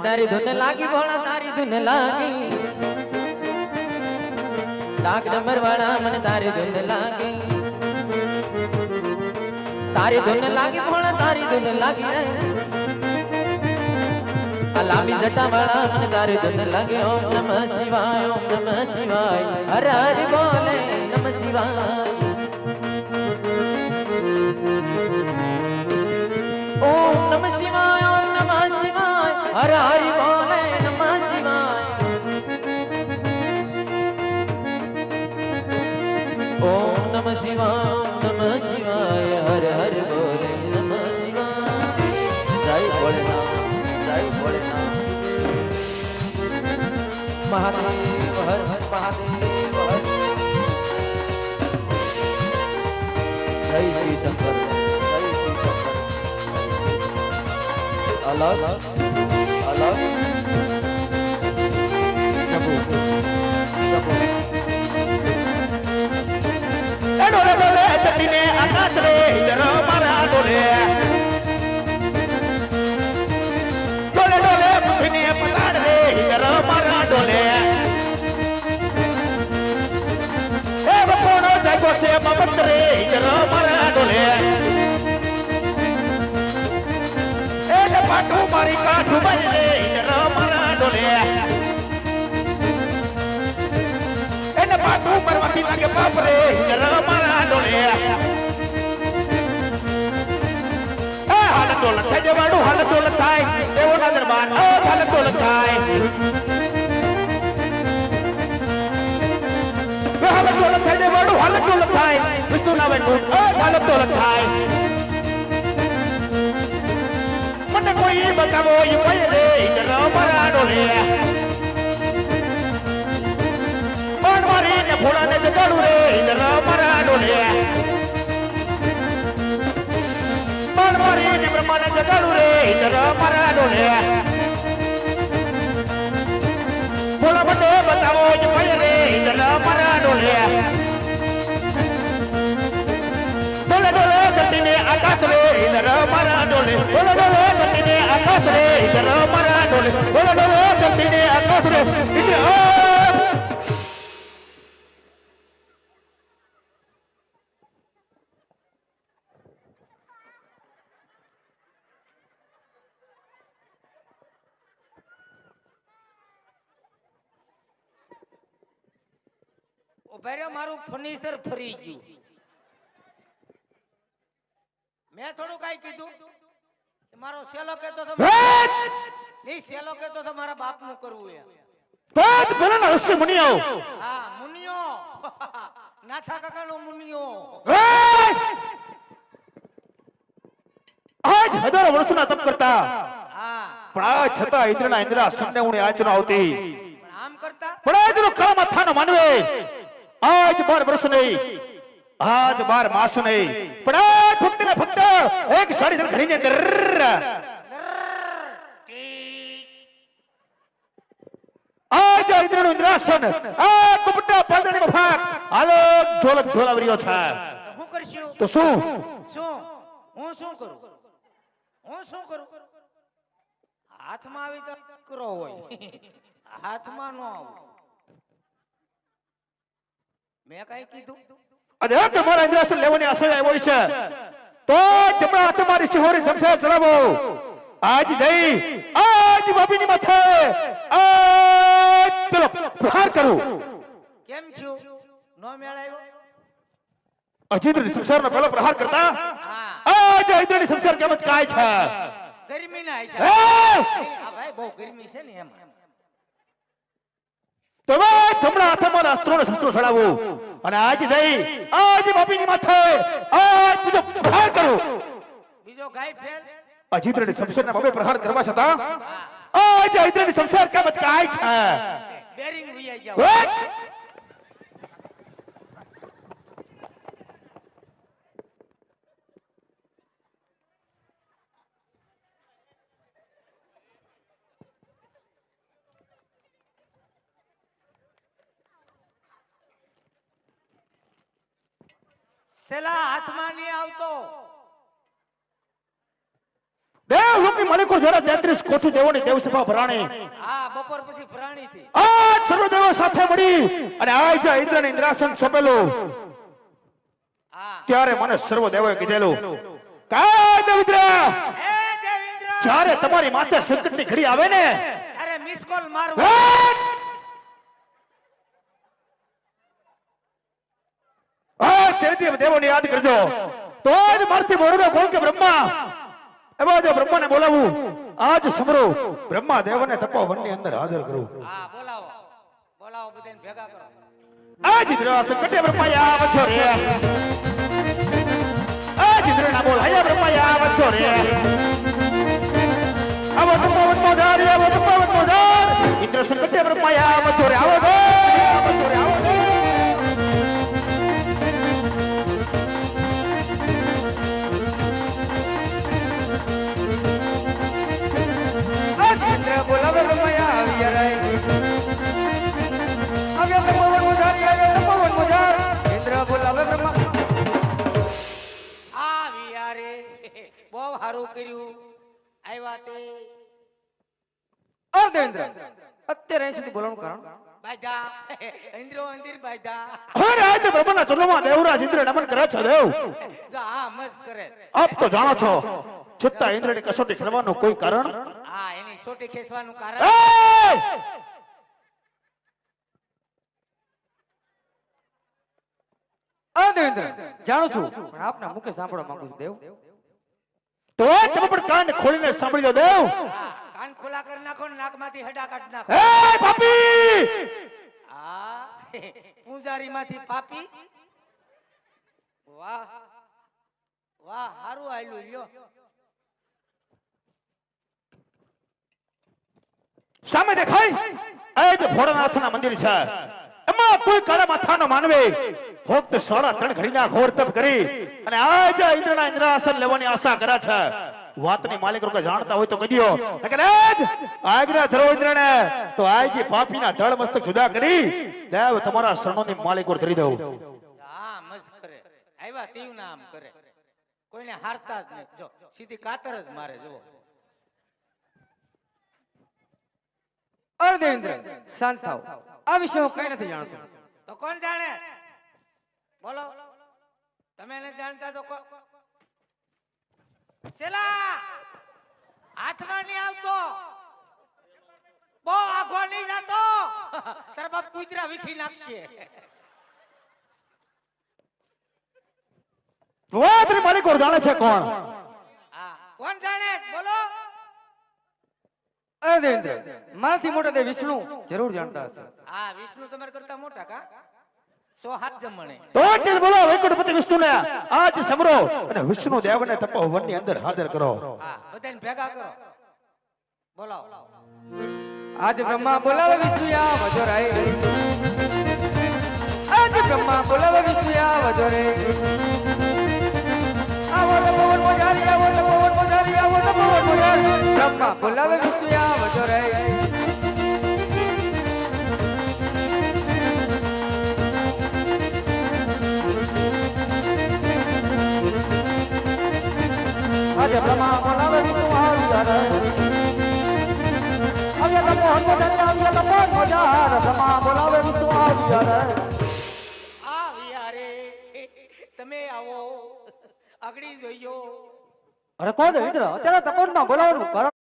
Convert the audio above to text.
તારી ધૂન લાગી ભોળા તારી ધૂન લાગી ડાક ડમર વાળા મને તારી ધૂન લાગી તારી ધૂન લાગી ભોળા તારી ધૂન લાગી રે આ લાંબી જટા વાળા મને તારી ધૂન લાગે ઓમ નમઃ શિવાય ઓમ નમઃ શિવાય હર હર બોલે નમઃ શિવાય ઓમ નમઃ શિવાય ઓમ નમઃ શિવાય હર હર બોલે નમઃ શિવાય ઓમ નમઃ શિવાય ઓમ નમઃ શિવાય હર હર બોલે નમઃ શિવાય જય ભોલેનાથ જય ભોલેનાથ મહાદેવ હર હર મહાદેવ હર જય શ્રી શંકર જય શ્રી શંકર अलग अलग सबूत डोले डोले तटीने आकाश रे जरा मारा डोले डोले डोले पृथ्वीने पताड़ रे जरा मारा डोले ए बपोनो जागो से मबत रे जरा मारा डोले पाटू मारी काठू बजले जरा मारा डोले एने पाटू मरवती लागे बाप रे जरा मारा डोले ए हाल डोल थाय देवाडू हाल डोल थाय देवो ना दरबार ओ हाल डोल थाय ए हाल डोल थाय देवाडू हाल डोल थाय विष्णु ना वेणु ओ हाल डोल थाय मन कोई बकावो ये पयरे जरा मारा डोले मन मारी ने फुला ने जगाडू रे जरा मारा डोले मन मारी ने ब्रह्मा ने जगाडू रे जरा मारा डोले फुला बटे बतावो ये पयरे जरा मारा डोले डोले डोले गतीने आकाश रे जरा मारा डोले डोले डोले गतीने आकाश रे जरा मारा डोले डोले डोले गतीने आकाश रे इने ओ बेरे मारू फर्निचर फरी गયું मैं थोड़ू काई कीधું मारो सेलो कहतो तो नहीं सेलो कहतो तो मारा बाप नु करવું है पांच भला ना ऋषि मुनियो हां मुनियो नाथा काका नो मुनियो आज हजारों वर्षों तप करता हां पण आ छता इंद्રના इंद्રા સમને ઉણે આચનો આવતી પણ આમ કરતા પણ આજનો કામ થાનો માનવે आज 12 વર્ષ નહીં आज 12 मास नहीं पण आज फक्त ने फक्त एक साडी जर घडी ने आज इंद्रનો इंद्रासन आ કપટા પાદણી માં ફાક હાલો ઢોલક ઢોલાવરીઓ છે હું કરશું તો શું હું શું કરું હાથમાં આવી તો કરો હોય હાથમાં નો આવ મેં કઈ કીધું અરે તમારા ઇન્દ્રાસન લેવાની આશા આવ્યો છે તો જમણા હાથે મારી સિંહોરી શમશાર ચલાવો આજ જઈ આજ બાપીની માથે આજ પેલો પ્રહાર કરું કેમ છું નો મેળાયો અજીન્દ્રની શમશારનો પેલો પ્રહાર કરતા હા આજ ઇન્દ્રની શમશાર કેમ જ કાય છે ગરમી ના આઈ છે એ આ ભાઈ બહુ ગરમી છે ને એમ તમે જમણા હાથે મારા અસ્ત્રોને શસ્ત્રો ચડાવો અને આજ જઈ આજ બાપીની માથે આજ બીજો પ્રહાર કરું બીજો ગાય ફેલ અજીન્દ્રની શમશારના બબે પ્રહાર કરવા છતાં આજ ઇન્દ્રની શમશાર કેમ જ કાય છે બેરિંગ વિયા જાવ સેલા હાથમાં નહીં આવતો દેવ લોકની માલિકો જરા 33 કોટી દેવોની દેવસભા ભરાણી હા બપોર પછી પ્રાણી થી આ સર્વદેવો સાથે મળી અને આજ ઇન્દ્રને ઇન્દ્રાસન સોંપેલું હા ત્યારે મને સર્વદેવોએ કીધેલું કા દેવેન્દ્ર હે દેવેન્દ્ર જ્યારે તમારી માથે સંકટની ઘડી આવે ને અરે મિસ કોલ મારવો આ તે દેવોને યાદ કરજો તો જ મારથી બોલતો કોણ કે બ્રહ્મા એવા જે બ્રહ્માને બોલાવું આજ સમરો બ્રહ્મા દેવને તપોવનની અંદર હાજર કરું હા બોલાવો બોલાવો બધાને ભેગા કરો આજ ઇન્દ્રાસન કટે બ્રહ્મા આવજો રે આજ ઇન્દ્ર ના બોલ હયા બ્રહ્મા આવજો રે આવો તપોવન મોધાર આવો તપોવન મોધાર ઇન્દ્રાસન કટે બ્રહ્મા આવજો રે આવો ગો આવજો રે આવો ગો બોલાવે રમૈયા આવી રે આવ્યો તો પવન મુજારી આવ્યો તો પવન મુજાર ઇન્દ્ર બોલાવે બ્રહ્મા આ વિયારે બહુ સારું કર્યું આવ્યા તે દેવેન્દ્ર અત્યારે અહીં સુધી બોલાવવાનું કારણ બાજા ઇન્દ્રો અંદિર બાજા અરે આજ તો બ્રહ્માના ચરણોમાં દેવરાજ ઇન્દ્ર નમન કરે છે દેવ જો આ મસ્ત કરે આપ તો જાણો છો છતાં ઇન્દ્રની કસોટી કરવાનું કોઈ કારણ હા એની સોટી ખેંચવાનું કારણ એ! દેવેન્દ્ર જાણું છું પણ આપના મુખે સાંભળવા માંગુ છું દેવ તો તમે પણ કાન ખોલીને સાંભળી લો દેવ હા, કાન ખુલ્લા કરી નાખો ને નાકમાંથી હડા કાઢી નાખો એ પાપી હા પૂજારી માંથી પાપી વાહ વાહ હારું આયલું લ્યો સામે દેખાય એ જે ભોળાનાથના મંદિર છે એમાં કોઈ કાળા માથાનો માનવે ફક્ત 3.5 ઘડીના ઘોર તપ કરી અને આજ ઇન્દ્રના ઇન્દ્રાસન લેવાની આશા કરે છે વાતની માલિક લોકો જાણતા હોય તો કહી દો કે આજ આજના ધરો ઇન્દ્રને તો આજ પાપીના ધડ મસ્તક જુદા કરી દેવ તમારા શરણોની માલિક પર કરી દઉં હા મસ્ત કરે આવ્યા તીવ નામ કરે કોઈને હારતા જ નહીં જો સીધી કાતર જ મારે જો દેવેન્દ્ર શાંત થાવ આ વિશે હું કઈ નથી જાણતો તો કોણ જાણે બોલો તમે ન જાણતા તો ચલા હાથમાં નહીં આવતો બહુ આઘો નહીં જાતો તારા બાપ કુતરા વીખી નાખશે વાતની માલિક ઓર જાણે છે કોણ હા કોણ જાણે બોલો દેવેન્દ્ર મારાથી મોટા દેવ વિષ્ણુ જરૂર જાણતા હશે હા વિષ્ણુ તમારા કરતા મોટા કા 100 હાથ જમણે તો જ બોલો વૈકુંઠપતિ વિષ્ણુને આજ સમરો અને વિષ્ણુ દેવને તપોવનની અંદર હાજર કરો હા બધાને ભેગા કરો બોલાવો આજ બ્રહ્મા બોલાવે વિષ્ણુ આવજો રે આજ બ્રહ્મા બોલાવે વિષ્ણુ આવજો રે આવો તો પવન મોજારી આવો તો પવન મોજારી આવો તો પવન મોજારી બ્રહ્મા બોલાવે વિષ્ણુ આવજો રે આજે બ્રહ્મા બોલાવે વિષ્ણુ આવજો રે આજે તપોવન મોજારી આવજો તપોવન મોજાર બ્રહ્મા બોલાવે વિષ્ણુ આવજો રે આ વિયારે તમે આવો આગળી જોઈયો અરે કોણ ઇન્દ્ર અત્યારે તપોવનમાં બોલાવવાનું કારણ